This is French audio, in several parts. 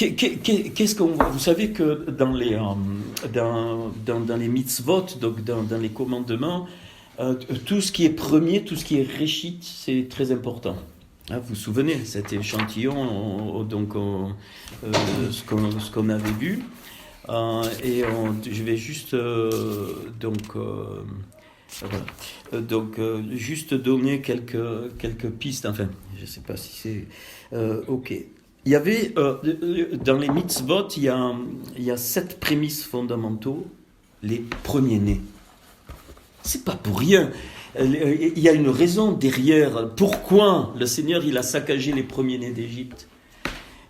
Qu'est-ce qu'on voit? Vous savez que dans les mitzvot, donc dans les commandements, tout ce qui est premier, tout ce qui est réchit, c'est très important. Hein, vous vous souvenez, cet échantillon, ce qu'on avait vu. Je vais juste juste donner quelques pistes. Enfin, je ne sais pas si c'est ok. Il y avait dans les mitzvot, il y a 7 prémices fondamentaux, les premiers-nés. C'est pas pour rien. Il y a une raison derrière. Pourquoi le Seigneur il a saccagé les premiers-nés d'Égypte?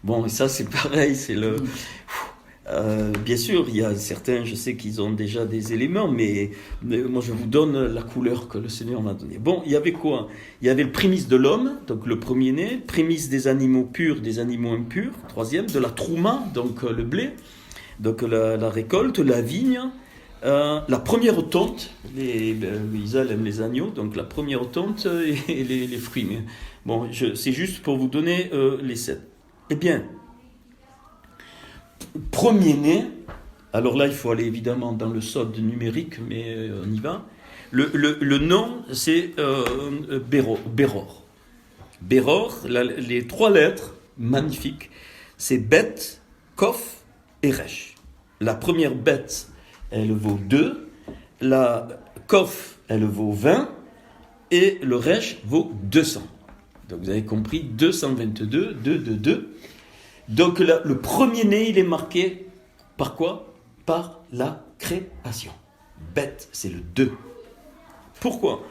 Bon, et ça c'est pareil, c'est le. Bien sûr, il y a certains, je sais qu'ils ont déjà des éléments, mais moi je vous donne la couleur que le Seigneur m'a donnée. Bon, il y avait quoi? Il y avait le prémisse de l'homme, donc le premier-né, prémisse des animaux purs, des animaux impurs, troisième, de la trouma, donc le blé, donc la récolte, la vigne, la première tonte, Israël aime les agneaux, donc la première tonte et les fruits. Mais bon, c'est juste pour vous donner les 7. Eh bien, premier-né, alors là il faut aller évidemment dans le sod numérique, mais on y va. Le nom c'est Béror. Béror, les 3 lettres magnifiques, c'est Bet, Kof et Resh. La première Bet, elle vaut 2, la Kof, elle vaut 20, et le Resh vaut 200. Donc vous avez compris, 222, 2. Donc le premier-né, il est marqué par quoi? Par la création. Bête, c'est le 2. Pourquoi?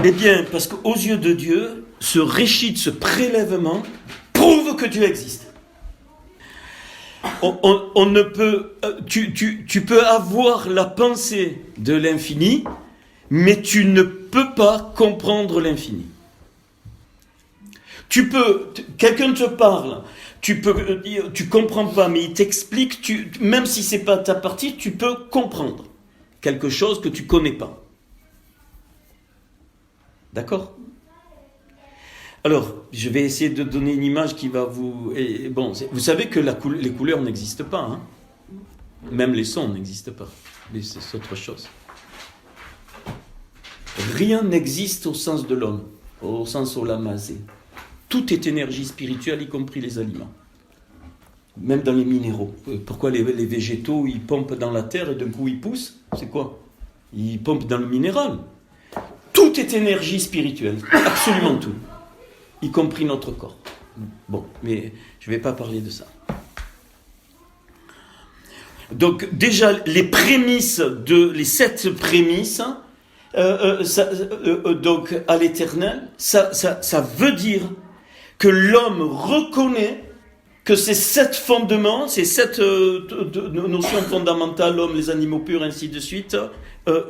Eh bien, parce qu'aux yeux de Dieu, ce réchit, ce prélèvement, prouve que Dieu existe. On ne peut, tu peux avoir la pensée de l'infini, mais tu ne peux pas comprendre l'infini. Quelqu'un te parle, tu comprends pas, mais il t'explique, même si c'est pas ta partie, tu peux comprendre quelque chose que tu connais pas. D'accord? Alors, je vais essayer de donner une image qui va vous... vous savez que les couleurs n'existent pas, hein? Même les sons n'existent pas, mais c'est autre chose. Rien n'existe au sens de l'homme, au sens olamazé. Tout est énergie spirituelle, y compris les aliments. Même dans les minéraux. Pourquoi les végétaux, ils pompent dans la terre et d'un coup ils poussent? C'est quoi? Ils pompent dans le minéral. Tout est énergie spirituelle. Absolument tout. Y compris notre corps. Bon, mais je ne vais pas parler de ça. Donc déjà, les 7 prémices, donc à l'éternel, ça veut dire que l'homme reconnaît que ces 7 fondements, ces 7 notions fondamentales, l'homme, les animaux purs, ainsi de suite,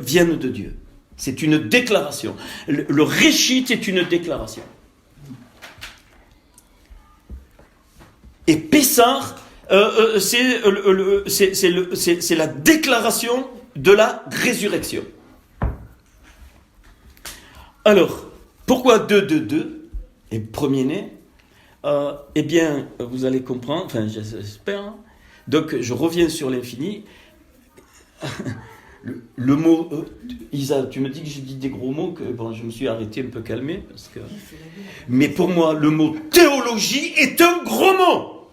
viennent de Dieu. C'est une déclaration. Le réchit est une déclaration. Et Pessah, c'est la déclaration de la résurrection. Alors, pourquoi 2 et premier-né? Eh bien, vous allez comprendre, enfin j'espère. Donc, je reviens sur l'infini. Le mot, Isa, tu me dis que j'ai dit des gros mots, que bon, je me suis arrêté un peu calmé, parce que... Mais pour moi, le mot théologie est un gros mot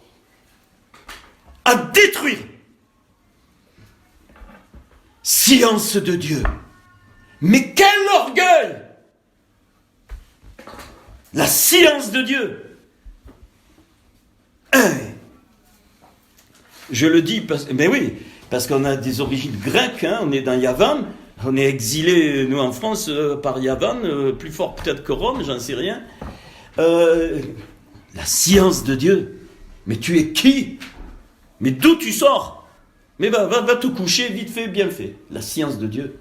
à détruire. Science de Dieu. Mais quel orgueil! La science de Dieu. Je le dis parce qu'on a des origines grecques, hein, on est dans Yavan, on est exilés, nous en France, par Yavan, plus fort peut-être que Rome, j'en sais rien. La science de Dieu. Mais tu es qui? Mais d'où tu sors? Mais va te coucher, vite fait, bien fait. La science de Dieu.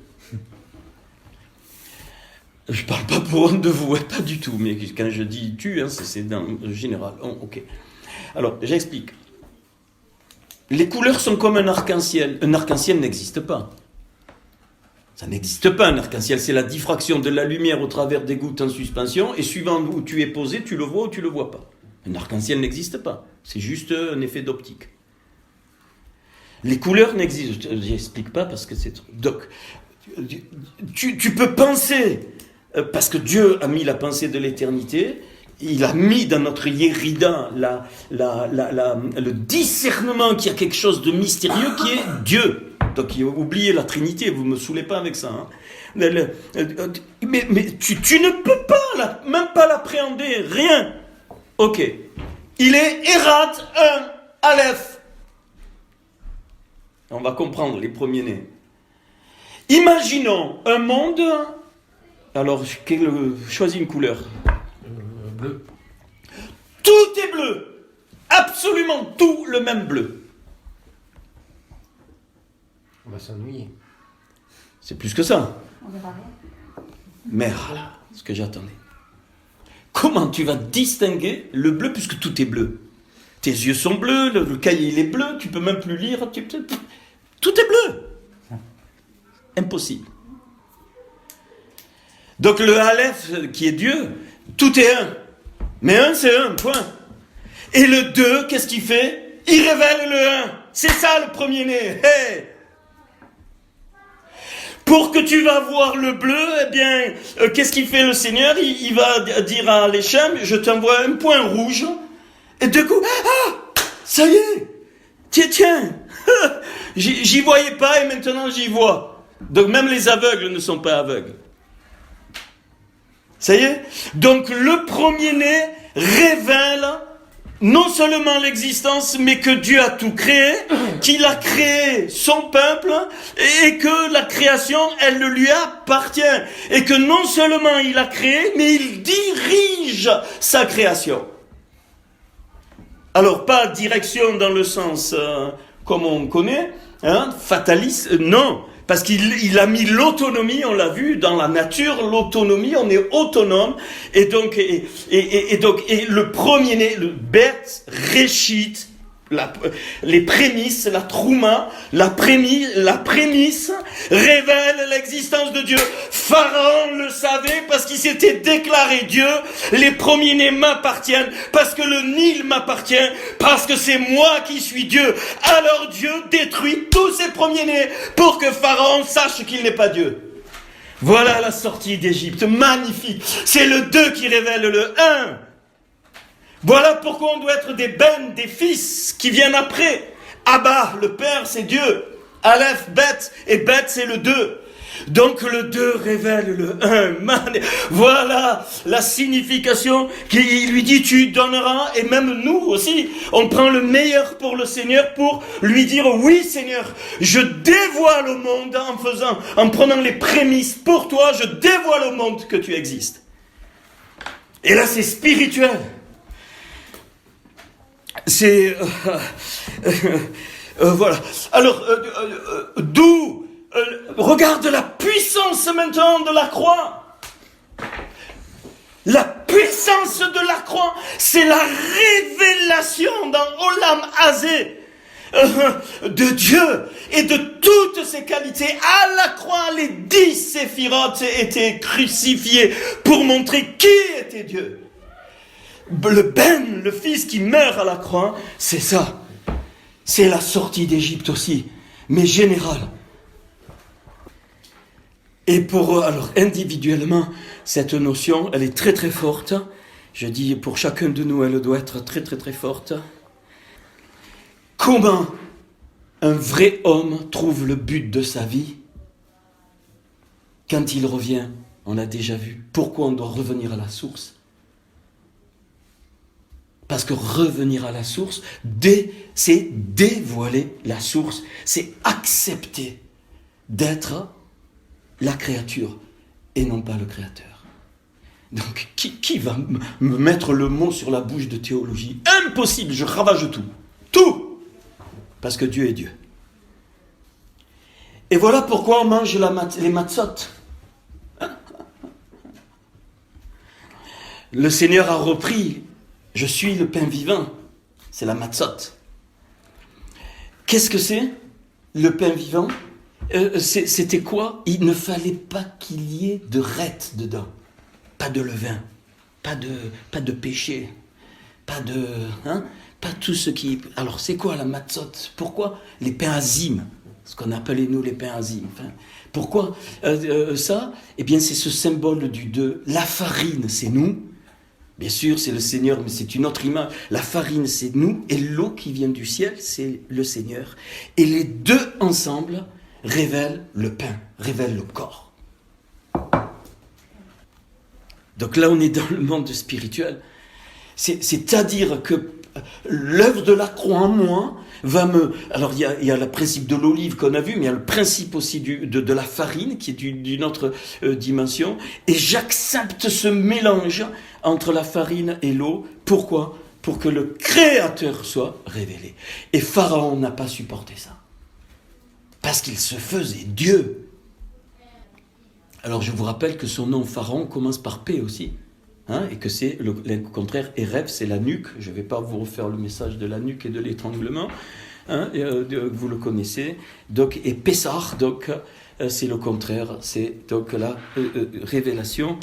Je ne parle pas pour honte de vous, pas du tout, mais quand je dis tu, hein, c'est dans le général. Oh, ok. Alors, j'explique. Les couleurs sont comme un arc-en-ciel. Un arc-en-ciel n'existe pas. Ça n'existe pas, un arc-en-ciel. C'est la diffraction de la lumière au travers des gouttes en suspension, et suivant où tu es posé, tu le vois ou tu ne le vois pas. Un arc-en-ciel n'existe pas. C'est juste un effet d'optique. Les couleurs n'existent. Je n'explique pas parce que c'est... Donc, tu peux penser, parce que Dieu a mis la pensée de l'éternité, il a mis dans notre Yérida le discernement qu'il y a quelque chose de mystérieux qui est Dieu. Donc, oubliez la Trinité, vous ne me saoulez pas avec ça. Hein. Mais tu ne peux pas, même pas l'appréhender, rien. Ok. Il est Erat 1, Aleph. On va comprendre les premiers-nés. Imaginons un monde... Alors, choisis une couleur. Bleu. Tout est bleu. Absolument tout le même bleu. On va s'ennuyer. C'est plus que ça. On verra rien. Mais voilà ce que j'attendais. Comment tu vas distinguer le bleu puisque tout est bleu? Tes yeux sont bleus, le cahier il est bleu, tu peux même plus lire. Tout est bleu. Impossible. Donc le Aleph qui est Dieu, tout est un. Mais un c'est un, point. Et le 2, qu'est-ce qu'il fait? Il révèle le 1. C'est ça le premier-né. Hey! Pour que tu vas voir le bleu, eh bien, qu'est-ce qu'il fait le Seigneur? Il va dire à Léchem, je t'envoie un point rouge. Et de coup, ça y est, tiens, j'y voyais pas et maintenant j'y vois. Donc même les aveugles ne sont pas aveugles. Ça y est? Donc le premier-né révèle non seulement l'existence, mais que Dieu a tout créé, qu'il a créé son peuple, et que la création, elle lui appartient. Et que non seulement il a créé, mais il dirige sa création. Alors, pas direction dans le sens comme on connaît, hein, fataliste, non. Parce qu'il a mis l'autonomie, on l'a vu, dans la nature, l'autonomie, on est autonome. Et donc, le premier-né, le Bet, Réchit, les prémices, la Trouma, la prémisse révèle l'existence de Dieu. Pharaon le savait parce qu'il s'était déclaré Dieu. Les premiers-nés m'appartiennent parce que le Nil m'appartient, parce que c'est moi qui suis Dieu. Alors Dieu détruit tous ses premiers-nés pour que Pharaon sache qu'il n'est pas Dieu. Voilà la sortie d'Égypte, magnifique. C'est le 2 qui révèle le 1. Voilà pourquoi on doit être des bennes, des fils qui viennent après. Abba, le Père, c'est Dieu. Aleph, Bet, et Bet, c'est le 2. Donc le 2 révèle le 1. Voilà la signification qu'il lui dit, tu donneras, et même nous aussi, on prend le meilleur pour le Seigneur pour lui dire, oui Seigneur, je dévoile au monde en prenant les prémices pour toi, je dévoile au monde que tu existes. Et là c'est spirituel. C'est... voilà. Alors, d'où regarde la puissance maintenant de la croix. La puissance de la croix, c'est la révélation dans Olam Hazé de Dieu et de toutes ses qualités. À la croix, les 10 séphirotes étaient crucifiés pour montrer qui était Dieu. Le fils qui meurt à la croix, c'est ça. C'est la sortie d'Égypte aussi, mais générale. Et alors individuellement, cette notion, elle est très très forte. Je dis, pour chacun de nous, elle doit être très très très forte. Comment un vrai homme trouve le but de sa vie? Quand il revient, on a déjà vu. Pourquoi on doit revenir à la source? Parce que revenir à la source, c'est dévoiler la source, c'est accepter d'être la créature et non pas le créateur. Donc, qui va me mettre le mot sur la bouche de théologie? Impossible, je ravage tout. Tout! Parce que Dieu est Dieu. Et voilà pourquoi on mange les matzot. Le Seigneur a repris. Je suis le pain vivant. C'est la matzot. Qu'est-ce que c'est, le pain vivant? C'était quoi? Il ne fallait pas qu'il y ait de rette dedans. Pas de levain. Pas de péché. Pas tout ce qui... Alors, c'est quoi la matzot? Pourquoi les pains azim? Ce qu'on appelait nous les pains azim. Pourquoi ça? Eh bien, c'est ce symbole du deux. La farine, c'est nous. Bien sûr, c'est le Seigneur, mais c'est une autre image. La farine, c'est nous. Et l'eau qui vient du ciel, c'est le Seigneur. Et les deux ensemble révèlent le pain, révèlent le corps. Donc là, on est dans le monde spirituel. C'est-à-dire que l'œuvre de la croix en moi va me... Alors il y a le principe de l'olive qu'on a vu, mais il y a le principe aussi de la farine qui est d'une autre dimension. Et j'accepte ce mélange entre la farine et l'eau. Pourquoi? Pour que le Créateur soit révélé. Et Pharaon n'a pas supporté ça. Parce qu'il se faisait Dieu. Alors je vous rappelle que son nom Pharaon commence par P aussi. Et que c'est le contraire, Eref, c'est la nuque. Je ne vais pas vous refaire le message de la nuque et de l'étranglement. Vous le connaissez. Donc, et Pessah, donc, c'est le contraire. C'est donc la révélation.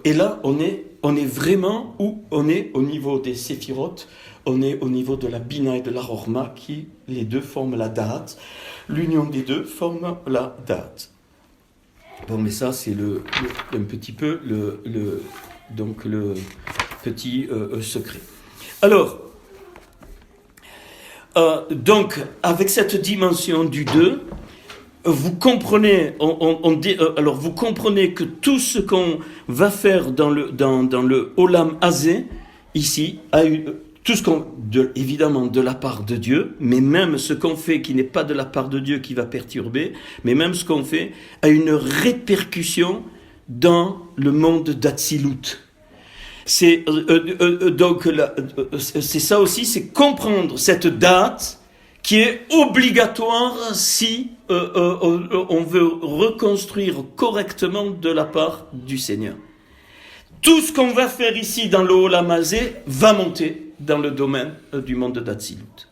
Et là, on est vraiment où on est au niveau des séphirotes. On est au niveau de la Bina et de la Rorma, qui les deux forment la Da'at. L'union des deux forme la Da'at. Bon, mais ça, c'est un petit peu donc le petit secret. Alors, donc, avec cette dimension du 2, vous comprenez, alors vous comprenez que tout ce qu'on va faire dans le Olam Hazé, ici, tout ce qu'on, évidemment de la part de Dieu, mais même ce qu'on fait qui n'est pas de la part de Dieu qui va perturber, mais même ce qu'on fait a une répercussion dans le monde d'Atsilut. C'est ça aussi, c'est comprendre cette date qui est obligatoire si on veut reconstruire correctement de la part du Seigneur. Tout ce qu'on va faire ici dans le Olam Hazé va monter dans le domaine du monde d'Atsilut.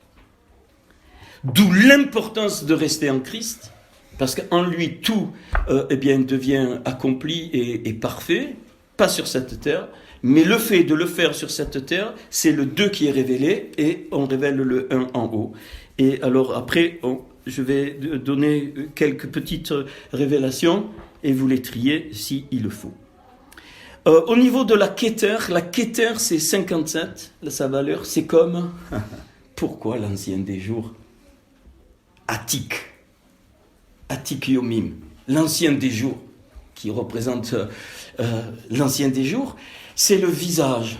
D'où l'importance de rester en Christ, parce qu'en lui tout devient accompli et parfait, pas sur cette terre, mais le fait de le faire sur cette terre, c'est le 2 qui est révélé et on révèle le 1 en haut. Et alors après, je vais donner quelques petites révélations et vous les trier s'il le faut. Au niveau de la Keter c'est 57, sa valeur, c'est comme... Pourquoi l'ancien des jours? Atik Yomim, l'ancien des jours, qui représente l'ancien des jours, c'est le visage.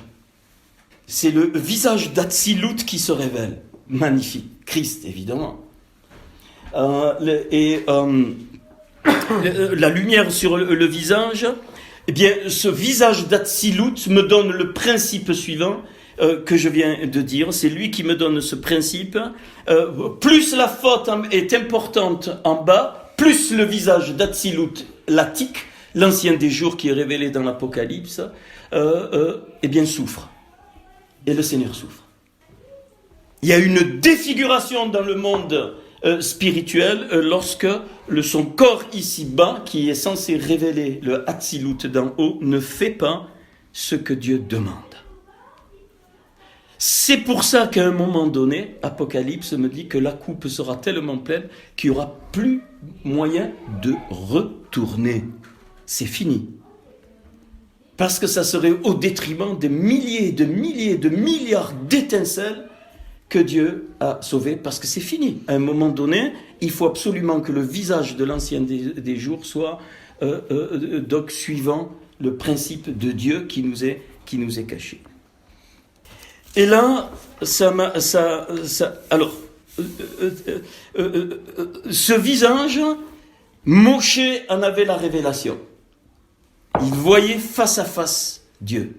C'est le visage d'Atsilut qui se révèle. Magnifique. Christ, évidemment. La lumière sur le visage, eh bien, ce visage d'Atsilut me donne le principe suivant que je viens de dire. C'est lui qui me donne ce principe. Plus la faute est importante en bas, plus le visage d'Atsilut, l'Atik, l'ancien des jours qui est révélé dans l'Apocalypse, eh bien souffre. Et le Seigneur souffre. Il y a une défiguration dans le monde spirituel lorsque son corps ici-bas, qui est censé révéler le Hatzilut d'en haut, ne fait pas ce que Dieu demande. C'est pour ça qu'à un moment donné, Apocalypse me dit que la coupe sera tellement pleine qu'il n'y aura plus moyen de retourner. C'est fini. Parce que ça serait au détriment des milliers, de milliards d'étincelles que Dieu a sauvées, parce que c'est fini. À un moment donné, il faut absolument que le visage de l'ancien des jours soit donc suivant le principe de Dieu qui nous est caché. Et là, alors, ce visage, Moshe en avait la révélation. Il voyait face à face Dieu.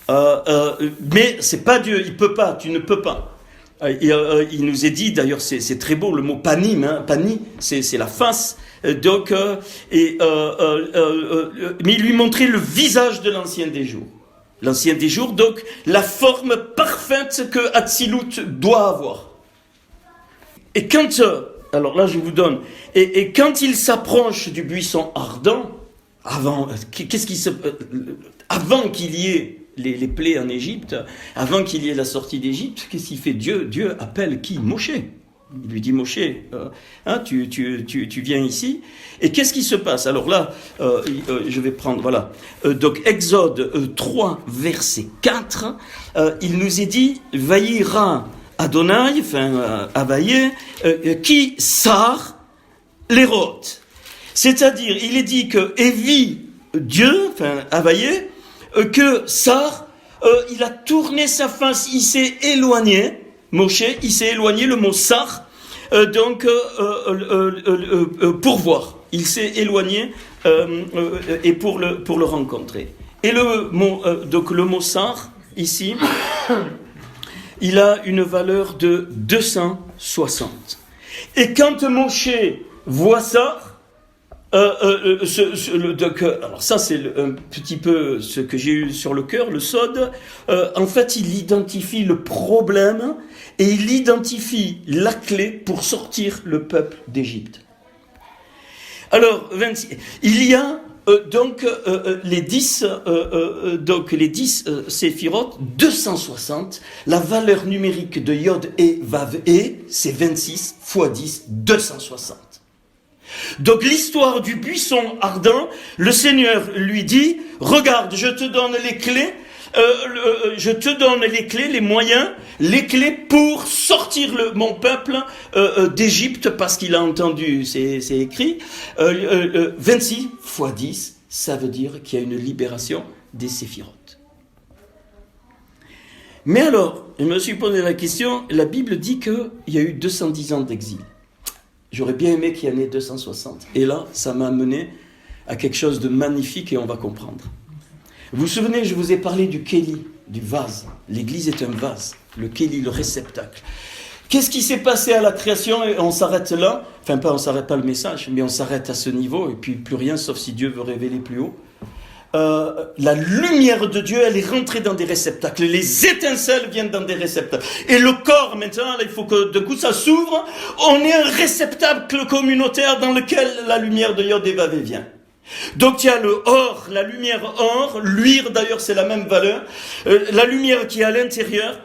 Mais c'est pas Dieu, il peut pas, tu ne peux pas. Il nous est dit, d'ailleurs c'est très beau, le mot panim, pani, c'est la face. Donc, mais il lui montrait le visage de l'ancien des jours. L'ancien des jours, donc la forme parfaite que Hatzilut doit avoir. Et quand, alors là je vous donne, et quand il s'approche du buisson ardent, avant qu'il y ait les plaies en Égypte, avant qu'il y ait la sortie d'Égypte, qu'est-ce qu'il fait? Dieu appelle qui? Moshe. Il lui dit, Moshe, tu viens ici. Et qu'est-ce qui se passe? Alors là, je vais prendre, voilà. Donc Exode 3, verset 4, il nous est dit, Vaïra Adonai, enfin, Avaye, qui sar l'érot. C'est-à-dire, il est dit que Évi, Dieu, enfin, Avaye, que Sar, il a tourné sa face, il s'est éloigné, Moshe, il s'est éloigné, le mot Sar, pour voir. Il s'est éloigné et pour le rencontrer. Et le mot Sar, ici, il a une valeur de 260. Et quand Moshe voit ça, alors ça c'est un petit peu ce que j'ai eu sur le cœur, le sod. En fait, il identifie le problème et il identifie la clé pour sortir le peuple d'Égypte. Alors, 26, il y a les 10 séphirotes, 260. La valeur numérique de Yod et Vav et, c'est 26 x 10, 260. Donc l'histoire du buisson ardent, le Seigneur lui dit, regarde, je te donne les clés, les moyens, les clés pour sortir mon peuple d'Égypte, parce qu'il a entendu, c'est écrit, 26 x 10, ça veut dire qu'il y a une libération des séphirotes. Mais alors, je me suis posé la question, la Bible dit qu'il y a eu 210 ans d'exil. J'aurais bien aimé qu'il y en ait 260. Et là, ça m'a amené à quelque chose de magnifique et on va comprendre. Vous vous souvenez, je vous ai parlé du kéli, du vase. L'Église est un vase. Le kéli, le réceptacle. Qu'est-ce qui s'est passé à la création? Et on s'arrête là. Enfin, on s'arrête pas le message, mais on s'arrête à ce niveau. Et puis plus rien, sauf si Dieu veut révéler plus haut. La lumière de Dieu, elle est rentrée dans des réceptacles. Les étincelles viennent dans des réceptacles. Et le corps, maintenant, il faut que de coup ça s'ouvre. On est un réceptacle communautaire dans lequel la lumière de Yod et Vav vient. Donc il y a le or, la lumière or, l'huile d'ailleurs c'est la même valeur, la lumière qui est à l'intérieur,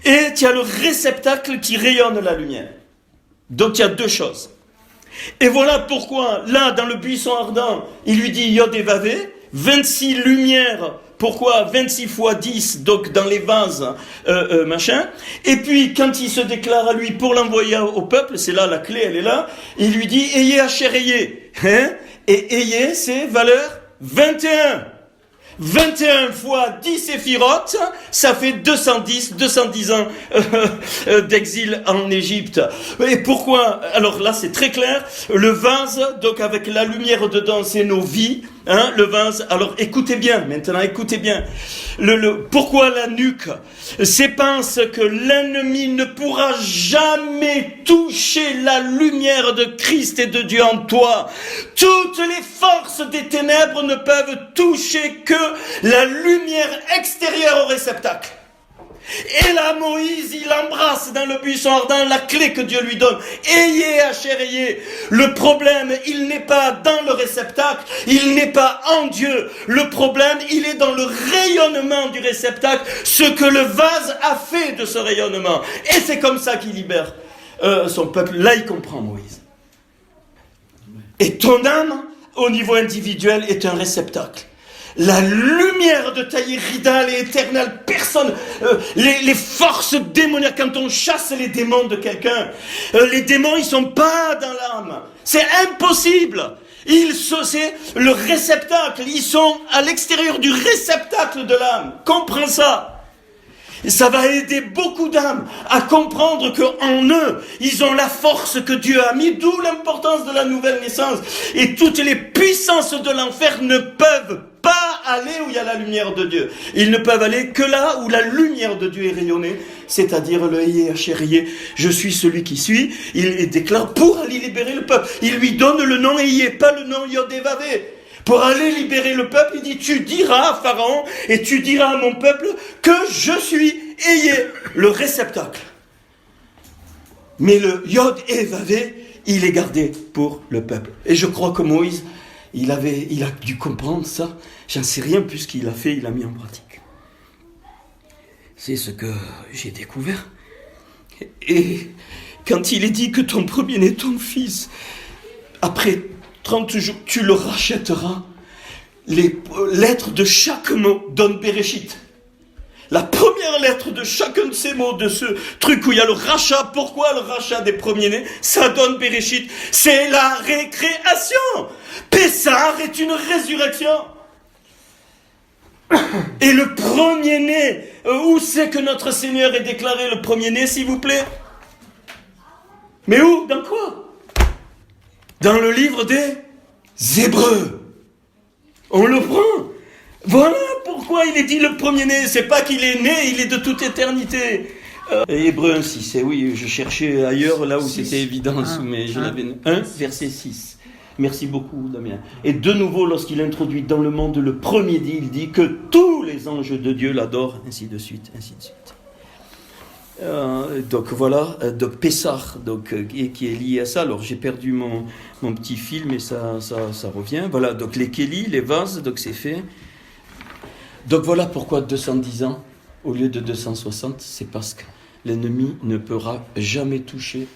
et il y a le réceptacle qui rayonne la lumière. Donc il y a deux choses. Et voilà pourquoi, là dans le buisson ardent, il lui dit Yod et Vav, 26 lumières, pourquoi 26 x 10, donc dans les vases, machin. Et puis, quand il se déclare à lui pour l'envoyer au peuple, c'est là, la clé, elle est là, il lui dit, ayez Asher ayez. Hein? Et ayez, c'est valeur 21. 21 fois 10 séphirotes, ça fait 210 ans d'exil en Égypte. Et pourquoi? Alors là, c'est très clair. Le vase, donc avec la lumière dedans, c'est nos vies. Hein, le vase. Alors écoutez bien, maintenant écoutez bien. Pourquoi la nuque? C'est parce que l'ennemi ne pourra jamais toucher la lumière de Christ et de Dieu en toi. Toutes les forces des ténèbres ne peuvent toucher que la lumière extérieure au réceptacle. Et là, Moïse, il embrasse dans le buisson ardent la clé que Dieu lui donne. Ayez, Asher, ayez. Le problème, il n'est pas dans le réceptacle, il n'est pas en Dieu. Le problème, il est dans le rayonnement du réceptacle, ce que le vase a fait de ce rayonnement. Et c'est comme ça qu'il libère son peuple. Là, il comprend Moïse. Et ton âme, au niveau individuel, est un réceptacle. La lumière de ta Yérida, elle est éternelle. Personne, les forces démoniaques, quand on chasse les démons de quelqu'un, les démons, ils sont pas dans l'âme. C'est impossible. C'est le réceptacle. Ils sont à l'extérieur du réceptacle de l'âme. Comprends ça. Et ça va aider beaucoup d'âmes à comprendre qu'en eux, ils ont la force que Dieu a mis, d'où l'importance de la nouvelle naissance. Et toutes les puissances de l'enfer ne peuvent pas aller où il y a la lumière de Dieu. Ils ne peuvent aller que là où la lumière de Dieu est rayonnée, c'est-à-dire le Yé Hachérié, je suis celui qui suis. Il déclare pour aller libérer le peuple. Il lui donne le nom Yé, pas le nom Yod et Vav. Pour aller libérer le peuple, il dit, tu diras à Pharaon et tu diras à mon peuple que je suis Yé, le réceptacle. Mais le Yod et Vav, il est gardé pour le peuple. Et je crois que Moïse, il a dû comprendre ça. J'en sais rien, puisqu'il a mis en pratique. c'est ce que j'ai découvert. Et quand il est dit que ton premier-né, ton fils, après 30 jours, tu le rachèteras, les lettres de chaque mot donnent Bereshit. La première lettre de chacun de ces mots, de ce truc où il y a le rachat, pourquoi le rachat des premiers-nés, ça donne Bereshit. C'est la récréation. Pessah est une résurrection. Et le premier-né, où c'est que notre Seigneur est déclaré le premier-né, s'il vous plaît? Mais où? Dans quoi? Dans le livre des Hébreux. On le prend. Voilà pourquoi il est dit le premier-né. C'est pas qu'il est né, il est de toute éternité. Hébreux 1:6. Et oui, je cherchais ailleurs, là où c'était évident, mais je l'avais. 1, verset 6. Merci beaucoup, Damien. Et de nouveau, lorsqu'il introduit dans le monde le premier dit, il dit que tous les anges de Dieu l'adorent, ainsi de suite, ainsi de suite. Donc voilà, donc Pessah, qui est lié à ça. Alors j'ai perdu mon petit fil, mais ça revient. Voilà, donc les kélis, les vases, donc c'est fait. Donc voilà pourquoi 210 ans au lieu de 260, c'est parce que l'ennemi ne pourra jamais toucher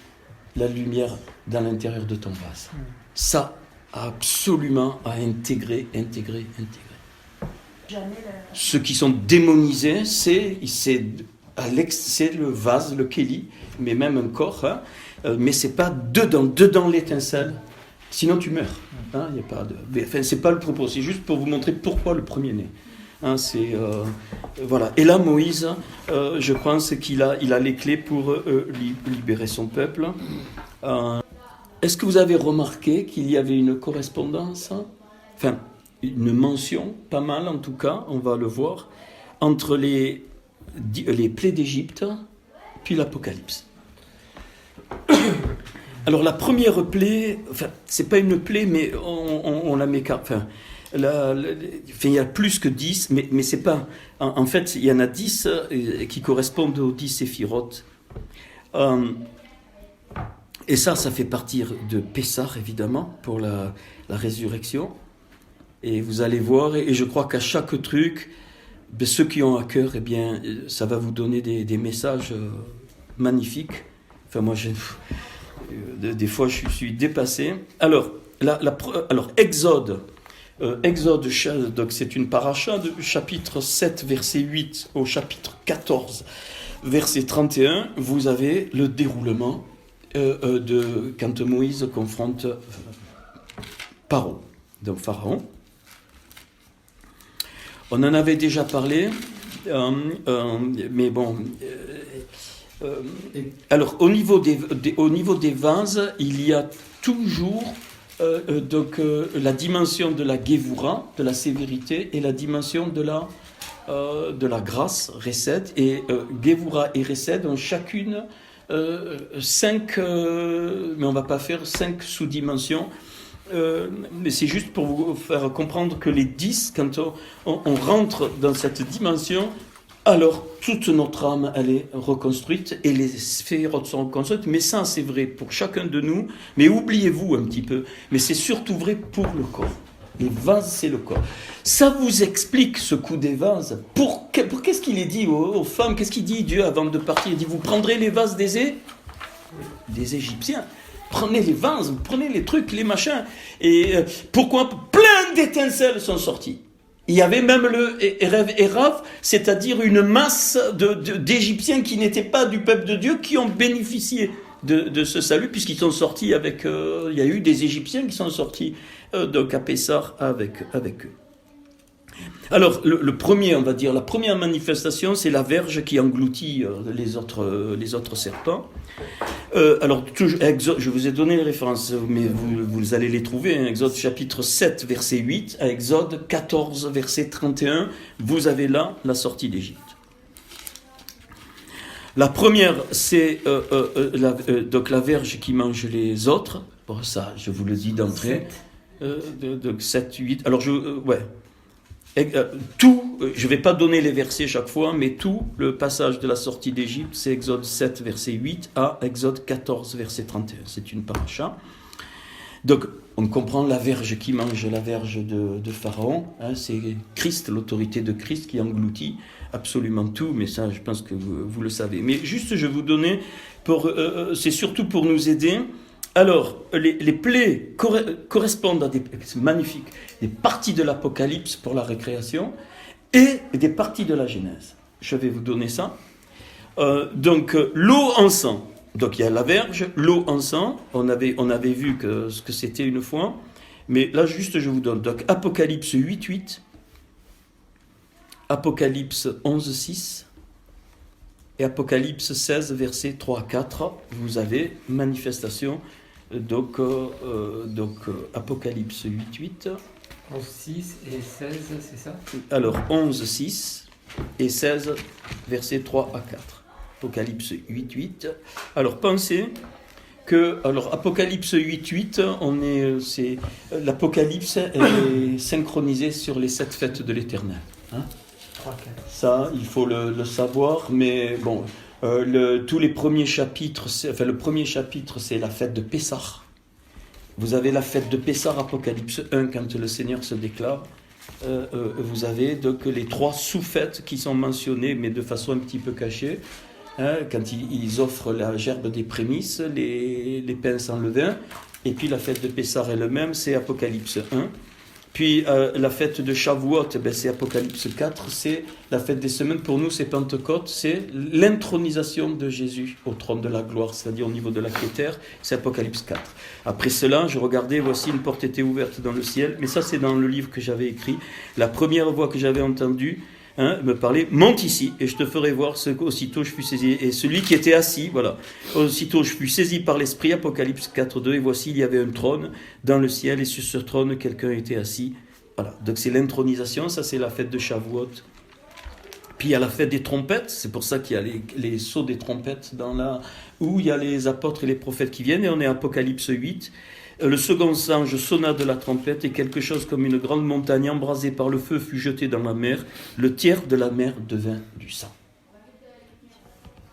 la lumière dans l'intérieur de ton vase. Ça, absolument à intégrer. Ceux qui sont démonisés, c'est le vase, le kéli, mais même un corps, hein, mais c'est pas dedans l'étincelle, sinon tu meurs. Hein, y a pas de, enfin, c'est pas le propos, c'est juste pour vous montrer pourquoi le premier-né. Hein, voilà. Et là, Moïse, je pense qu'il a les clés pour libérer son peuple. Est-ce que vous avez remarqué qu'il y avait une correspondance, enfin, une mention, pas mal en tout cas, on va le voir, entre les plaies d'Égypte puis l'Apocalypse. Alors la première plaie, enfin, c'est pas une plaie, mais on la met... Enfin, il y a plus que 10, mais c'est pas... En fait, il y en a 10 qui correspondent aux 10 séphirotes. Et ça fait partir de Pessah, évidemment, pour la résurrection. Et vous allez voir, et je crois qu'à chaque truc, ceux qui ont à cœur, eh bien, ça va vous donner des messages magnifiques. Enfin, moi, des fois, je suis dépassé. Alors, Exode, donc c'est une paracha de chapitre 7, verset 8 au chapitre 14, verset 31. Vous avez le déroulement de quand Moïse confronte Pharaon. Donc, Pharaon. On en avait déjà parlé, mais bon. Alors, au niveau des vases, il y a toujours la dimension de la Gévoura, de la sévérité, et la dimension de la grâce, Resed. Et Gévoura et Resed ont chacune 5, mais on ne va pas faire 5 sous-dimensions. Mais c'est juste pour vous faire comprendre que les 10, quand on rentre dans cette dimension, alors toute notre âme, elle est reconstruite et les sphères sont reconstruites. Mais ça, c'est vrai pour chacun de nous. Mais oubliez-vous un petit peu. Mais c'est surtout vrai pour le corps. Les vases, c'est le corps. Ça vous explique ce coup des vases. Pour qu'est-ce qu'il est dit aux femmes? Qu'est-ce qu'il dit Dieu avant de partir? Il dit, vous prendrez les vases des Égyptiens. Prenez les vases, prenez les trucs, les machins. Et pourquoi? Plein d'étincelles sont sorties. Il y avait même le Erav, c'est-à-dire une masse d'Égyptiens qui n'étaient pas du peuple de Dieu, qui ont bénéficié de ce salut, puisqu'ils sont sortis avec... il y a eu des Égyptiens qui sont sortis donc à Pessah avec eux. Alors, le premier, on va dire, la première manifestation, c'est la verge qui engloutit les autres serpents. Alors, je vous ai donné les références, mais vous allez les trouver. Hein, Exode chapitre 7, verset 8, à Exode 14, verset 31, vous avez là la sortie d'Égypte. La première, c'est donc la verge qui mange les autres. Bon, ça, je vous le dis d'entrée. Donc 7, 8. Alors, tout, je ne vais pas donner les versets chaque fois, mais tout le passage de la sortie d'Égypte, c'est Exode 7, verset 8 à Exode 14, verset 31. C'est une paracha. Donc, on comprend la verge qui mange la verge de Pharaon. Hein, c'est Christ, l'autorité de Christ qui engloutit absolument tout, mais ça, je pense que vous le savez. Mais juste, je vous donnais, c'est surtout pour nous aider. Alors, les plaies correspondent à c'est magnifique, des parties de l'Apocalypse pour la récréation et des parties de la Genèse. Je vais vous donner ça. Donc, l'eau en sang. Donc il y a la verge, l'eau en sang, on avait vu ce que c'était une fois, mais là juste je vous donne. Donc Apocalypse 8.8, Apocalypse 11.6 et Apocalypse 16, versets 3 à 4, vous avez manifestation, donc Apocalypse 8.8. 11.6 et 16, c'est ça? Alors 11.6 et 16, versets 3 à 4. Apocalypse 8.8. Alors pensez que, Apocalypse 8.8, c'est l'Apocalypse est synchronisé sur les 7 fêtes de l'Éternel. Hein? 3, 4. Ça, il faut le savoir, mais bon, tous les premiers chapitres, le premier chapitre, c'est la fête de Pessah. Vous avez la fête de Pessah, Apocalypse 1, quand le Seigneur se déclare. Vous avez donc les 3 sous-fêtes qui sont mentionnées, mais de façon un petit peu cachée. Hein, quand ils offrent la gerbe des prémices, les pains sans levain, et puis la fête de Pessah elle-même, c'est Apocalypse 1. Puis la fête de Shavuot, c'est Apocalypse 4, c'est la fête des semaines. Pour nous, c'est Pentecôte, c'est l'intronisation de Jésus au trône de la gloire, c'est-à-dire au niveau de la Kéter, c'est Apocalypse 4. Après cela, je regardais, voici une porte était ouverte dans le ciel, mais ça c'est dans le livre que j'avais écrit. La première voix que j'avais entendue, me parlait, monte ici et je te ferai voir ce qu'aussitôt je fus saisi. Et celui qui était assis, voilà, aussitôt je fus saisi par l'Esprit, Apocalypse 4.2, et voici il y avait un trône dans le ciel et sur ce trône quelqu'un était assis. Voilà, donc c'est l'intronisation, ça c'est la fête de Shavuot. Puis il y a la fête des trompettes, c'est pour ça qu'il y a les sauts des trompettes où il y a les apôtres et les prophètes qui viennent, et on est à Apocalypse 8. Le second ange sonna de la trompette et quelque chose comme une grande montagne embrasée par le feu fut jetée dans la mer. Le tiers de la mer devint du sang.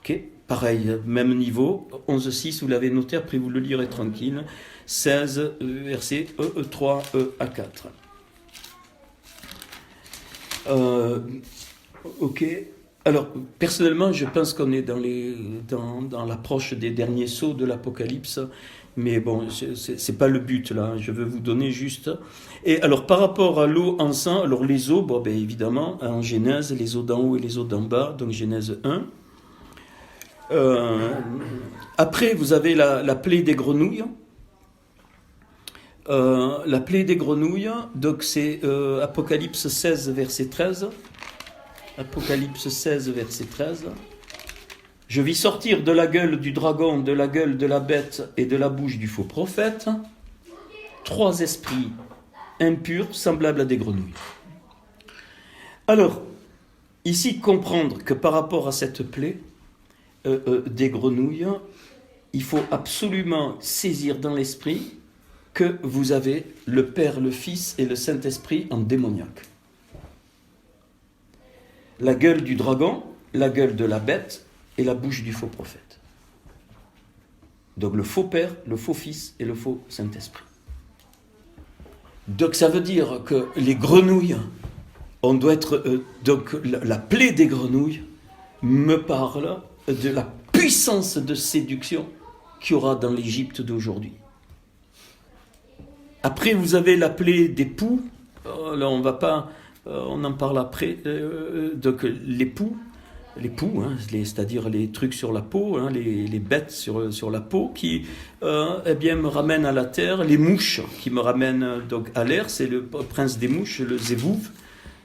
Ok, pareil, même niveau. 11.6, vous l'avez noté, après vous le lirez tranquille. 16, versets 3 à 4. Ok. Alors, personnellement, je pense qu'on est dans l'approche des derniers sauts de l'Apocalypse. Mais bon, c'est pas le but là, je veux vous donner juste. Et alors par rapport à l'eau en sang, alors les eaux, bon, ben, évidemment, en Genèse, les eaux d'en haut et les eaux d'en bas, donc Genèse 1. Après, vous avez la plaie des grenouilles. La plaie des grenouilles, donc c'est Apocalypse 16, verset 13. Apocalypse 16, verset 13. Je vis sortir de la gueule du dragon, de la gueule de la bête et de la bouche du faux prophète 3 esprits impurs semblables à des grenouilles. Alors, ici, comprendre que par rapport à cette plaie des grenouilles, il faut absolument saisir dans l'esprit que vous avez le Père, le Fils et le Saint-Esprit en démoniaque. La gueule du dragon, la gueule de la bête et la bouche du faux prophète. Donc le faux Père, le faux Fils et le faux Saint-Esprit. Donc ça veut dire que les grenouilles, on doit être... donc la plaie des grenouilles me parle de la puissance de séduction qu'il y aura dans l'Égypte d'aujourd'hui. Après, vous avez la plaie des poux. Là, on va pas... on en parle après. Donc les poux, hein, c'est-à-dire les trucs sur la peau, hein, les bêtes sur la peau qui me ramènent à la terre, les mouches qui me ramènent donc à l'air, c'est le prince des mouches, le Zévouv,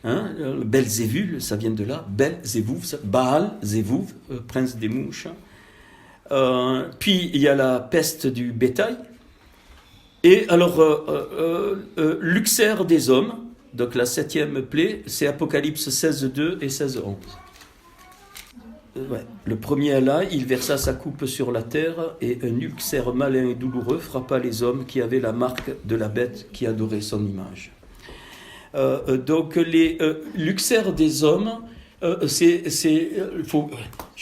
hein, le Belzévul, ça vient de là, Belzévouv, Baal, Zévouv, prince des mouches. Puis il y a la peste du bétail, et alors l'uxère des hommes, donc la 7e plaie, c'est Apocalypse 16.2 et 16.11. Ouais. Le premier Allah, il versa sa coupe sur la terre et un ulcère malin et douloureux frappa les hommes qui avaient la marque de la bête qui adorait son image. Donc l'ulcère des hommes, je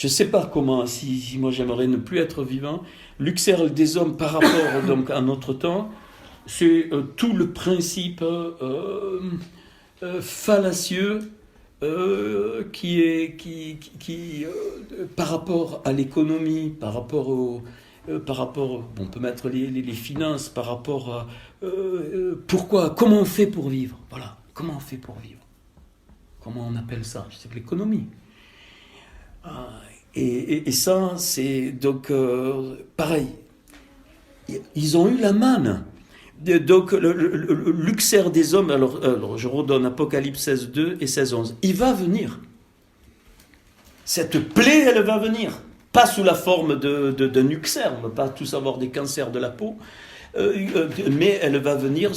ne sais pas comment, si moi j'aimerais ne plus être vivant, l'ulcère des hommes par rapport donc à notre temps, c'est tout le principe fallacieux qui par rapport à l'économie, par rapport on peut mettre les finances, par rapport à comment on fait pour vivre, voilà, comment on fait pour vivre, comment on appelle ça, c'est l'économie. Et ça, c'est donc pareil, ils ont eu la manne. Donc le luxaire des hommes, alors je redonne Apocalypse 16.2 et 16.11, il va venir. Cette plaie, elle va venir. Pas sous la forme d'un luxaire, on ne va pas tous avoir des cancers de la peau, mais elle va venir,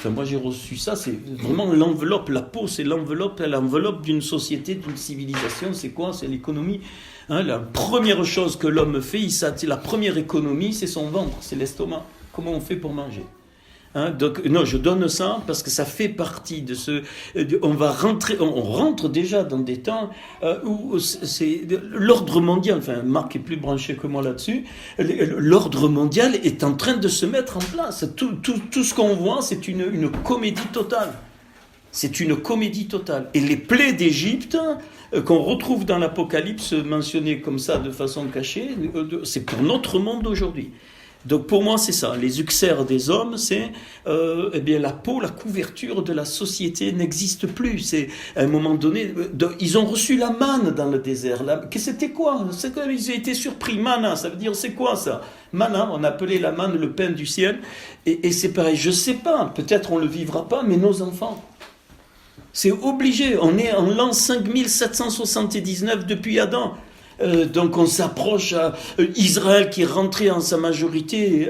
moi j'ai reçu ça, c'est vraiment l'enveloppe, la peau c'est l'enveloppe d'une société, d'une civilisation, c'est quoi? C'est l'économie. La première chose que l'homme fait, la première économie, c'est son ventre, c'est l'estomac. Comment on fait pour manger? Donc, non, je donne ça parce que ça fait partie de ce... On rentre déjà dans des temps où c'est l'ordre mondial, enfin Marc est plus branché que moi là-dessus, l'ordre mondial est en train de se mettre en place. Tout ce qu'on voit, c'est une comédie totale. C'est une comédie totale. Et les plaies d'Égypte qu'on retrouve dans l'Apocalypse mentionnées comme ça de façon cachée, c'est pour notre monde aujourd'hui. Donc pour moi c'est ça, les uxères des hommes, c'est la peau, la couverture de la société n'existe plus. C'est à un moment donné, ils ont reçu la manne dans le désert. C'était quoi? C'est comme ils ont été surpris. Manna, ça veut dire c'est quoi ça? Manna, on appelait la manne le pain du ciel. Et c'est pareil, je sais pas, peut-être on le vivra pas, mais nos enfants. C'est obligé, on est en l'an 5779 depuis Adam. Donc on s'approche à Israël qui est rentré en sa majorité,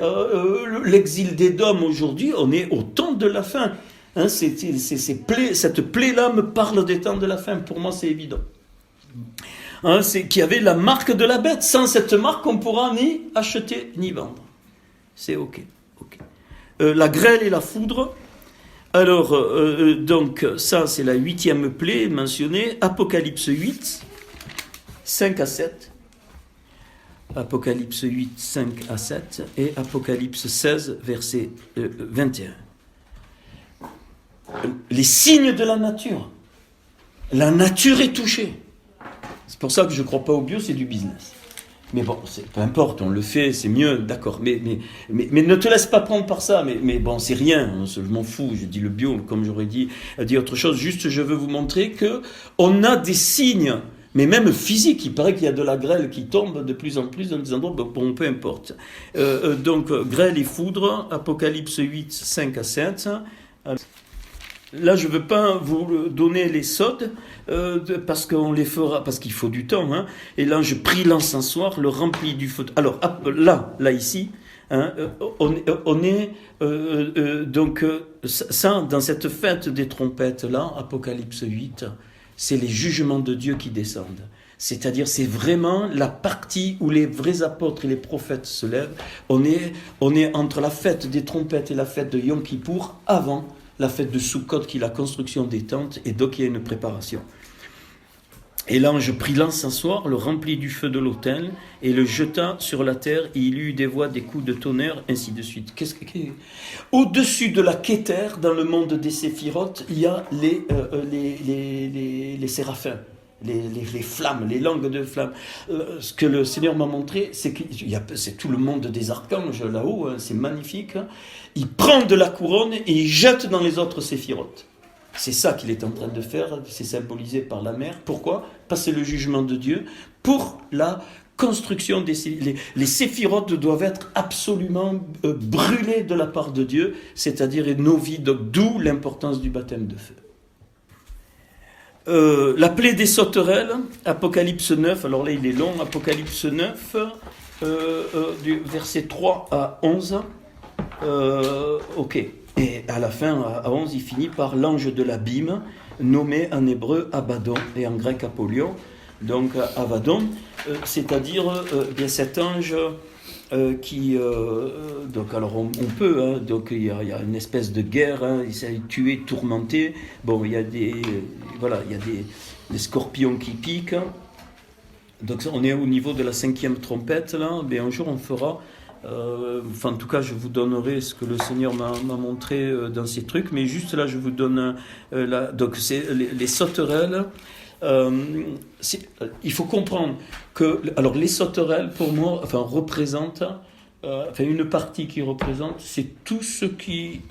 l'exil d'Édom aujourd'hui, on est au temps de la fin. Cette plaie-là me parle des temps de la fin, pour moi c'est évident. C'est qu'il y avait la marque de la bête, sans cette marque on ne pourra ni acheter ni vendre. C'est ok. La grêle et la foudre. Alors, donc ça c'est la 8e plaie mentionnée, Apocalypse 8. 5 à 7, Apocalypse 8, 5 à 7 et Apocalypse 16, verset 21. Les signes de la nature est touchée. C'est pour ça que je ne crois pas au bio, c'est du business. Mais bon, peu importe, on le fait, c'est mieux, d'accord. Mais ne te laisse pas prendre par ça. Mais bon, c'est rien, je m'en fous. Je dis le bio, comme j'aurais dit autre chose. Juste, je veux vous montrer que on a des signes. Mais même physique, il paraît qu'il y a de la grêle qui tombe de plus en plus dans des endroits, bon, peu importe. Donc, grêle et foudre, Apocalypse 8, 5 à 7. Là, je ne veux pas vous donner les sods, parce qu'on les fera, parce qu'il faut du temps. Et là, je prie l'encensoir, le remplis du feu. Alors, là ici, on est donc ça, dans cette fête des trompettes, là, Apocalypse 8, c'est les jugements de Dieu qui descendent. C'est-à-dire, c'est vraiment la partie où les vrais apôtres et les prophètes se lèvent. On est entre la fête des trompettes et la fête de Yom Kippour, avant la fête de Sukkot, qui est la construction des tentes, et donc il y a une préparation. Et l'ange prit l'encensoir, le remplit du feu de l'autel, et le jeta sur la terre, et il eut des voix, des coups de tonnerre, ainsi de suite. Au-dessus de la Kéter, dans le monde des séphirotes, il y a les séraphins, les flammes, les langues de flammes. Ce que le Seigneur m'a montré, c'est tout le monde des archanges là-haut, c'est magnifique. Il prend de la couronne et il jette dans les autres séphirotes. C'est ça qu'il est en train de faire, c'est symbolisé par la mer. Pourquoi? Parce que c'est le jugement de Dieu pour la construction les séphirotes doivent être absolument brûlés de la part de Dieu, c'est-à-dire nos vies, d'où l'importance du baptême de feu. La plaie des sauterelles, Apocalypse 9, alors là il est long, Apocalypse 9, du verset 3 à 11, ok. Et à la fin, à 11, il finit par l'ange de l'abîme, nommé en hébreu Abaddon et en grec Apollyon. Donc Abaddon, c'est-à-dire bien cet ange qui... donc alors on peut, donc il y a une espèce de guerre, il s'est tué, tourmenté. Bon, il y a des scorpions qui piquent. Donc on est au niveau de la 5e trompette là. Mais un jour on fera Enfin, en tout cas, je vous donnerai ce que le Seigneur m'a montré dans ces trucs, mais juste là, je vous donne donc c'est les sauterelles. Il faut comprendre que alors les sauterelles, pour moi, enfin représentent, enfin une partie qui représente, c'est tout ce qui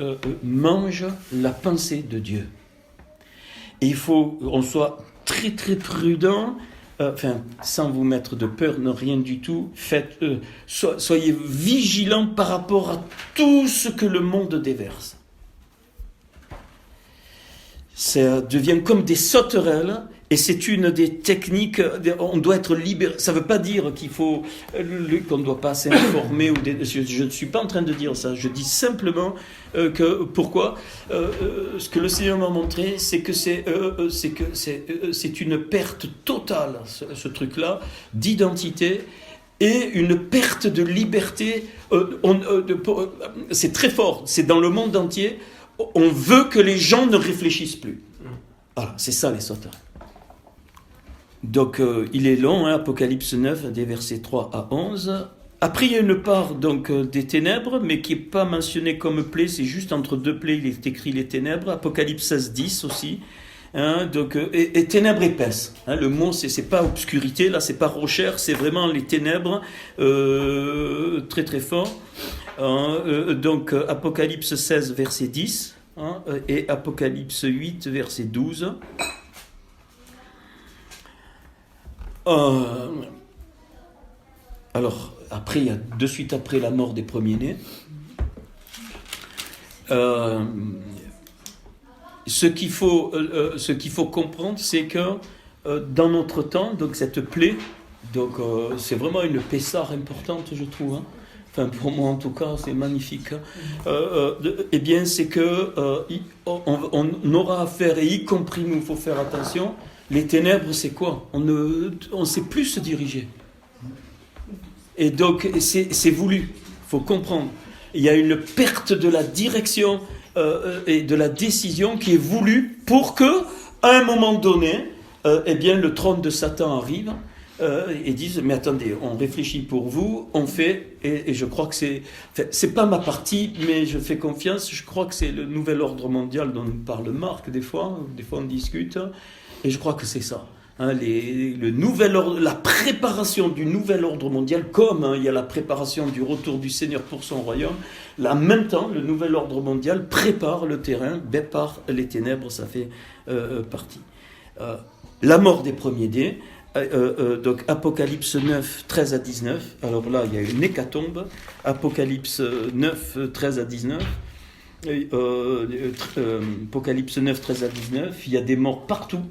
mange la pensée de Dieu. Et il faut qu'on soit très très prudent. Enfin, sans vous mettre de peur, non, rien du tout. Soyez vigilants par rapport à tout ce que le monde déverse. Ça devient comme des sauterelles, et c'est une des techniques. On doit être libéré. Ça ne veut pas dire qu'on ne doit pas s'informer. Je ne suis pas en train de dire ça. Je dis simplement que pourquoi ce que le Seigneur m'a montré, c'est que c'est une perte totale, ce truc-là, d'identité. Et une perte de liberté, c'est très fort, c'est dans le monde entier, on veut que les gens ne réfléchissent plus. Voilà, c'est ça les sauterelles. Donc il est long, hein, Apocalypse 9, des versets 3 à 11. Après il y a une part donc, des ténèbres, mais qui n'est pas mentionnée comme plaie, c'est juste entre deux plaies, il est écrit les ténèbres. Apocalypse 16, 10 aussi. Hein, donc, et ténèbres épaisses. Hein, le mot, c'est pas obscurité, là, c'est pas recherche, c'est vraiment les ténèbres, très très fort. Donc, Apocalypse 16, verset 10, hein, et Apocalypse 8, verset 12. Alors, après, il y a de suite après la mort des premiers-nés. Ce qu'il faut comprendre, c'est que dans notre temps, donc cette plaie, donc c'est vraiment une pessard importante, je trouve. Hein. Enfin, pour moi en tout cas, c'est magnifique. Eh bien, c'est que on aura affaire, et y compris nous, il faut faire attention. Les ténèbres, c'est quoi ? On ne sait plus se diriger. Et donc, c'est voulu. Il faut comprendre. Il y a une perte de la direction. Et de la décision qui est voulue pour que, à un moment donné, eh bien, le trône de Satan arrive et dise mais attendez, on réfléchit pour vous, on fait, et je crois que c'est pas ma partie, mais je fais confiance. Je crois que c'est le nouvel ordre mondial dont nous parle Marc des fois on discute, et je crois que c'est ça. Hein, le nouvel ordre, la préparation du nouvel ordre mondial, comme il y a la préparation du retour du Seigneur pour son royaume, là, en même temps, le nouvel ordre mondial prépare le terrain, par les ténèbres, ça fait partie. La mort des premiers-nés, donc Apocalypse 9, 13 à 19, alors là, il y a une hécatombe, Apocalypse 9, 13 à 19, Apocalypse 9, 13 à 19, il y a des morts partout.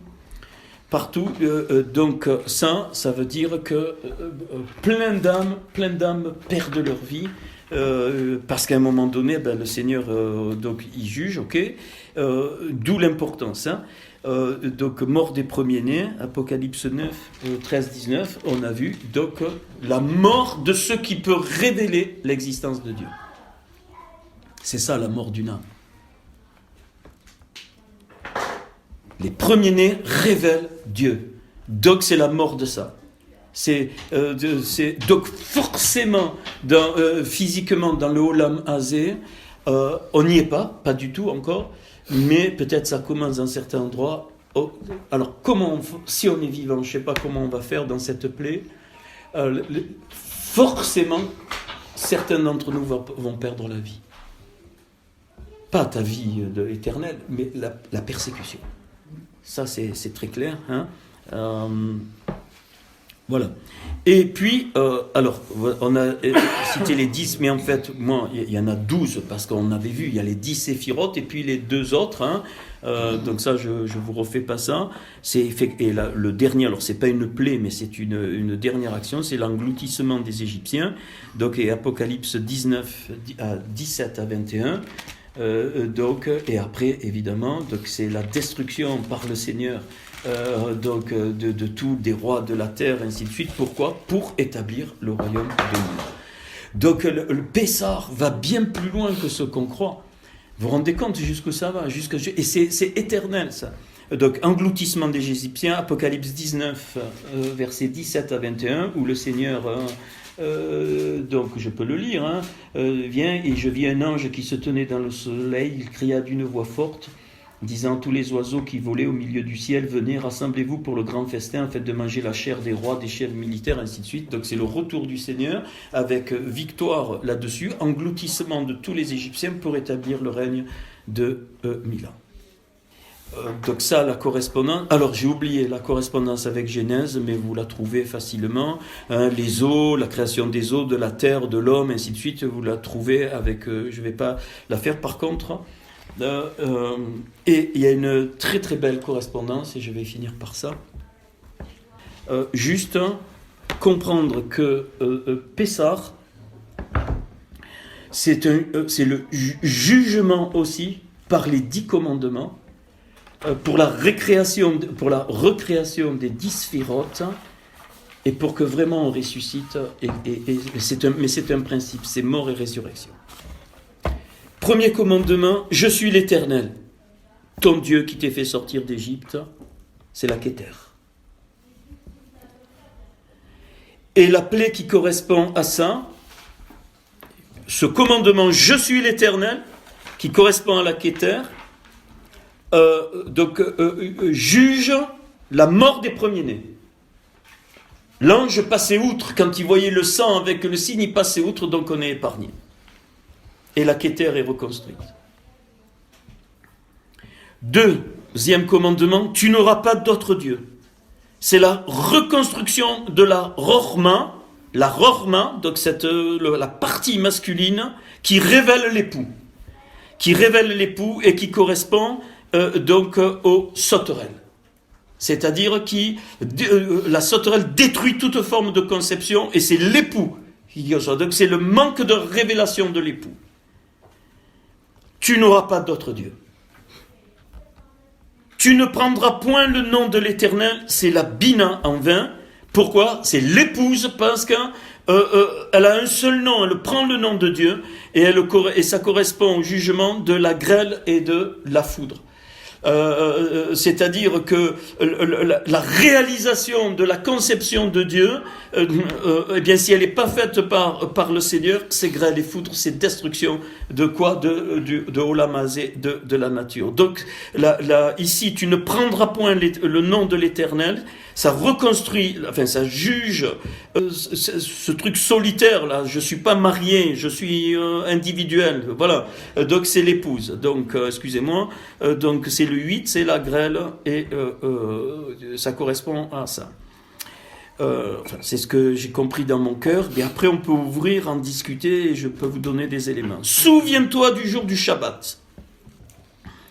Donc ça veut dire que plein d'âmes perdent leur vie parce qu'à un moment donné, le Seigneur donc il juge, ok, d'où l'importance. Hein. Donc mort des premiers-nés, Apocalypse 9, 13, 19, on a vu donc la mort de ce qui peut révéler l'existence de Dieu. C'est ça la mort d'une âme. Les premiers-nés révèlent Dieu. Donc c'est la mort de ça. Donc forcément, physiquement, dans le Olam Hazé, on n'y est pas du tout encore, mais peut-être ça commence dans certains endroits. Alors si on est vivant, je ne sais pas comment on va faire dans cette plaie, forcément, certains d'entre nous vont perdre la vie. Pas ta vie éternelle, mais la persécution. Ça, c'est très clair. Hein. Voilà. Et puis, alors, on a cité les 10, mais en fait, moi, il y en a 12, parce qu'on avait vu, il y a les 10 séphirotes, et puis les deux autres. Hein. Donc ça, je vous refais pas ça. Et là, le dernier, alors c'est pas une plaie, mais c'est une dernière action, c'est l'engloutissement des Égyptiens. Donc, et Apocalypse 19, 17 à 21. Donc, et après, évidemment, donc c'est la destruction par le Seigneur de tous des rois de la terre, ainsi de suite. Pourquoi ? Pour établir le royaume de Dieu. Donc, le Pessah va bien plus loin que ce qu'on croit. Vous vous rendez compte jusqu'où ça va ? Et c'est éternel, ça. Donc, engloutissement des Égyptiens, Apocalypse 19, versets 17 à 21, où le Seigneur Donc je peux le lire, hein. Vient, et je vis un ange qui se tenait dans le soleil, il cria d'une voix forte, disant: tous les oiseaux qui volaient au milieu du ciel, venez, rassemblez-vous pour le grand festin, en fait de manger la chair des rois, des chefs militaires, ainsi de suite. Donc c'est le retour du Seigneur, avec victoire là-dessus, engloutissement de tous les Égyptiens pour établir le règne de 1000 ans. Donc ça, la correspondance. Alors j'ai oublié la correspondance avec Genèse, mais vous la trouvez facilement. Les eaux, la création des eaux, de la terre, de l'homme, ainsi de suite, vous la trouvez avec. Je ne vais pas la faire par contre. Et il y a une très très belle correspondance, et je vais finir par ça. Juste comprendre que Pessah, c'est le jugement aussi par les 10 commandements. Pour la recréation des 10 sphirotes, et pour que vraiment on ressuscite, mais c'est un principe, c'est mort et résurrection. Premier commandement, je suis l'Éternel, ton Dieu qui t'ai fait sortir d'Égypte, c'est la Kéter. Et la plaie qui correspond à ça, ce commandement, je suis l'Éternel, qui correspond à la Kéter, juge la mort des premiers-nés. L'ange passait outre, quand il voyait le sang avec le signe, il passait outre, donc on est épargné. Et la Kéter est reconstruite. Deuxième commandement, tu n'auras pas d'autre Dieu. C'est la reconstruction de la Rorma, donc la partie masculine qui révèle l'époux. Et qui correspond au sauterelle. C'est-à-dire la sauterelle détruit toute forme de conception, et c'est l'époux qui reçoit. Donc c'est le manque de révélation de l'époux. Tu n'auras pas d'autre Dieu. Tu ne prendras point le nom de l'Éternel, c'est la Bina en vain. Pourquoi ? C'est l'épouse, parce qu'elle a un seul nom, elle prend le nom de Dieu, et ça correspond au jugement de la grêle et de la foudre. C'est-à-dire que la réalisation de la conception de Dieu, eh bien, si elle n'est pas faite par le Seigneur, c'est grêle et foudre, c'est destruction de quoi ? De Olamazé, de la nature. Donc ici, tu ne prendras point le nom de l'Éternel. Ça reconstruit, ça juge ce truc solitaire là. Je suis pas marié, je suis individuel. Voilà. Donc c'est l'épouse. Donc excusez-moi. Donc c'est le 8, c'est la grêle, et ça correspond à ça. C'est ce que j'ai compris dans mon cœur. Et après on peut ouvrir, en discuter, et je peux vous donner des éléments. Souviens-toi du jour du Shabbat.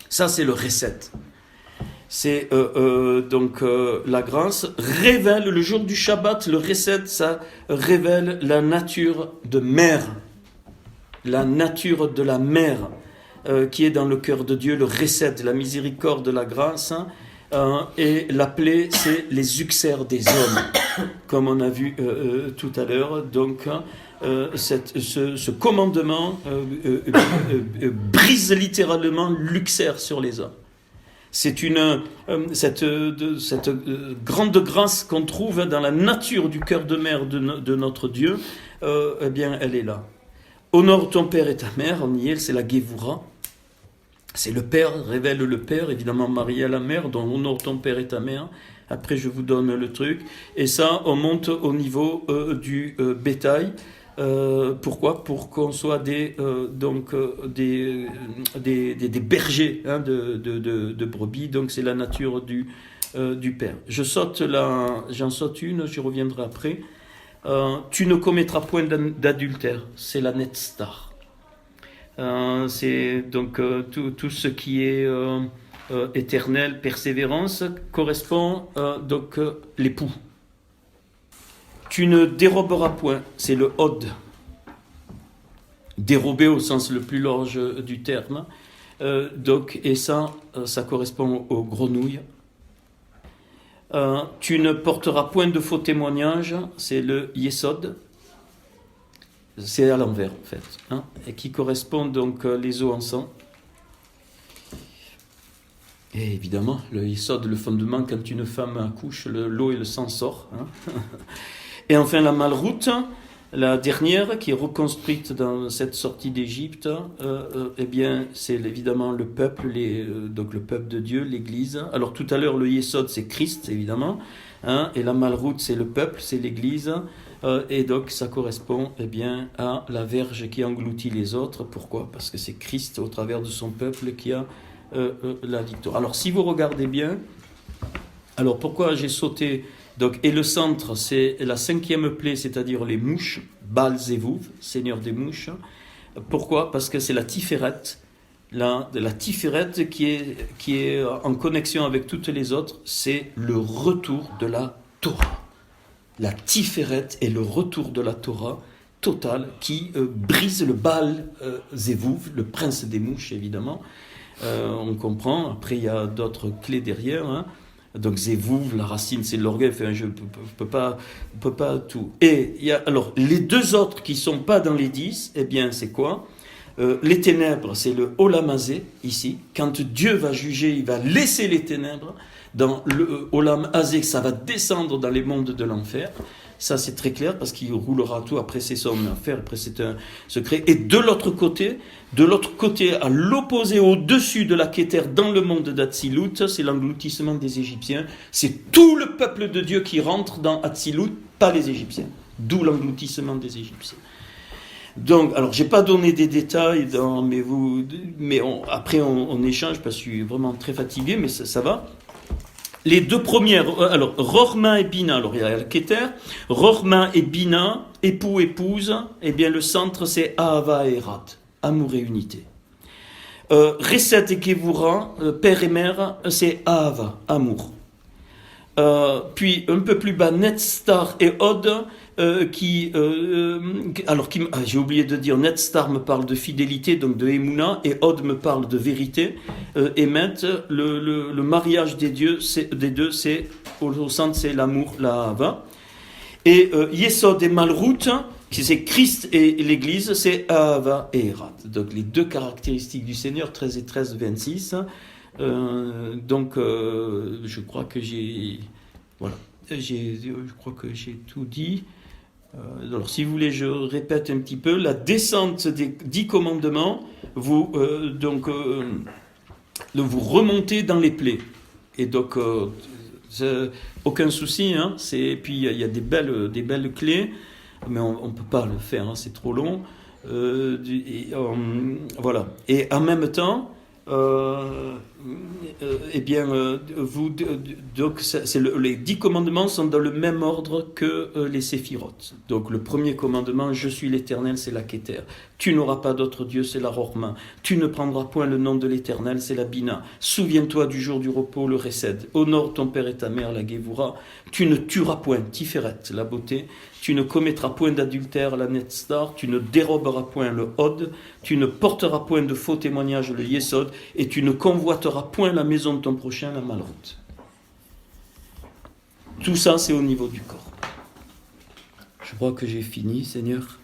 Ça c'est le recette. C'est la grâce révèle le jour du Shabbat, le recette, ça révèle la nature de mère, la nature de la mère qui est dans le cœur de Dieu, le recette, la miséricorde, la grâce, et la plaie, c'est les uxères des hommes, comme on a vu tout à l'heure. Donc ce commandement brise littéralement l'uxère sur les hommes. C'est cette grande grâce qu'on trouve dans la nature du cœur de mère de notre Dieu, eh bien, elle est là. Honore ton père et ta mère, en Yél, c'est la Gévoura. C'est le père, révèle le père, évidemment Maria la mère, donc honore ton père et ta mère. Après, je vous donne le truc. Et ça, on monte au niveau du bétail. Pourquoi ? Pour qu'on soit des bergers de brebis. Donc c'est la nature du père. J'en saute une, j'y reviendrai après. Tu ne commettras point d'adultère. C'est la Netztar. C'est donc tout ce qui est éternel, persévérance, correspond l'époux. Tu ne déroberas point, c'est le Hod. Dérober au sens le plus large du terme. Et ça correspond aux grenouilles. Tu ne porteras point de faux témoignages, c'est le Yesod. C'est à l'envers en fait, et qui correspond donc les eaux en sang. Et évidemment, le Yesod, le fondement, quand une femme accouche, l'eau et le sang sortent. Et enfin la Malroute, La dernière, qui est reconstruite dans cette sortie d'Égypte, eh bien, c'est évidemment le peuple, donc le peuple de Dieu, l'Église. Alors tout à l'heure, le Yesod, c'est Christ, évidemment, hein, et la Malroute, c'est le peuple, c'est l'Église. Et donc ça correspond eh bien, à la verge qui engloutit les autres. Pourquoi ? Parce que c'est Christ, au travers de son peuple, qui a la victoire. Alors si vous regardez bien, alors pourquoi j'ai sauté donc, et le centre, c'est la 5e plaie, c'est-à-dire les mouches, Baal Zévouv, seigneur des mouches. Pourquoi ? Parce que c'est la Tiferet, la Tiferet qui est en connexion avec toutes les autres, c'est le retour de la Torah. La Tiferet est le retour de la Torah total qui brise le Baal Zévouv, le prince des mouches, évidemment. On comprend, après il y a d'autres clés derrière, hein. Donc Zévouv, la racine, c'est l'orgueil. Enfin, je peux pas tout. Et il y a alors les deux autres qui sont pas dans les 10. Eh bien, c'est quoi ? Les ténèbres, c'est le Olam Hazé ici. Quand Dieu va juger, il va laisser les ténèbres dans le Olam Hazé. Ça va descendre dans les mondes de l'enfer. Ça, c'est très clair parce qu'il roulera tout. Après, c'est son affaire. Après, c'est un secret. Et de l'autre côté, à l'opposé, au-dessus de la Kéter, dans le monde d'Atsilut, c'est l'engloutissement des Égyptiens. C'est tout le peuple de Dieu qui rentre dans Atsilut, pas les Égyptiens. D'où l'engloutissement des Égyptiens. Donc, alors, j'ai pas donné des détails, après on échange parce que je suis vraiment très fatigué, mais ça va. Les deux premières, alors Rochma et Bina, alors il y a le Keter, Rochma et Bina, époux, épouse, eh bien le centre c'est Ahava et Erat, amour et unité. Reset et Kevura, père et mère, c'est Ahava, amour. Puis un peu plus bas, Netstar et Od, j'ai oublié de dire, Netstar me parle de fidélité, donc de Emouna, et Od me parle de vérité. Et maintenant, le mariage des deux, c'est au centre, c'est l'amour, la Hava. Et Yesod et Malrout, qui c'est Christ et l'Église, c'est Ahava et Erat. Donc les deux caractéristiques du Seigneur, 13 et 13, 26. Je crois que j'ai tout dit. Alors si vous voulez, je répète un petit peu. La descente des 10 commandements, vous remontez dans les plaies. Et donc aucun souci, hein. Puis il y a des belles clés, mais on peut pas le faire, hein, c'est trop long. Voilà. Et en même temps, les 10 commandements sont dans le même ordre que les séphirotes. Donc le premier commandement, je suis l'Éternel, c'est la Kéter. Tu n'auras pas d'autre Dieu, c'est la Rochma. Tu ne prendras point le nom de l'Éternel, c'est la Bina. Souviens-toi du jour du repos, le Resed. Honore ton père et ta mère, la Gévoura. Tu ne tueras point, Tiferet, la beauté. Tu ne commettras point d'adultère, la Netstar. Tu ne déroberas point, le Hod. Tu ne porteras point de faux témoignages, le Yesod. Et tu ne convoiteras point la maison de ton prochain, la Malroute. Tout ça, c'est au niveau du corps. Je crois que j'ai fini, Seigneur.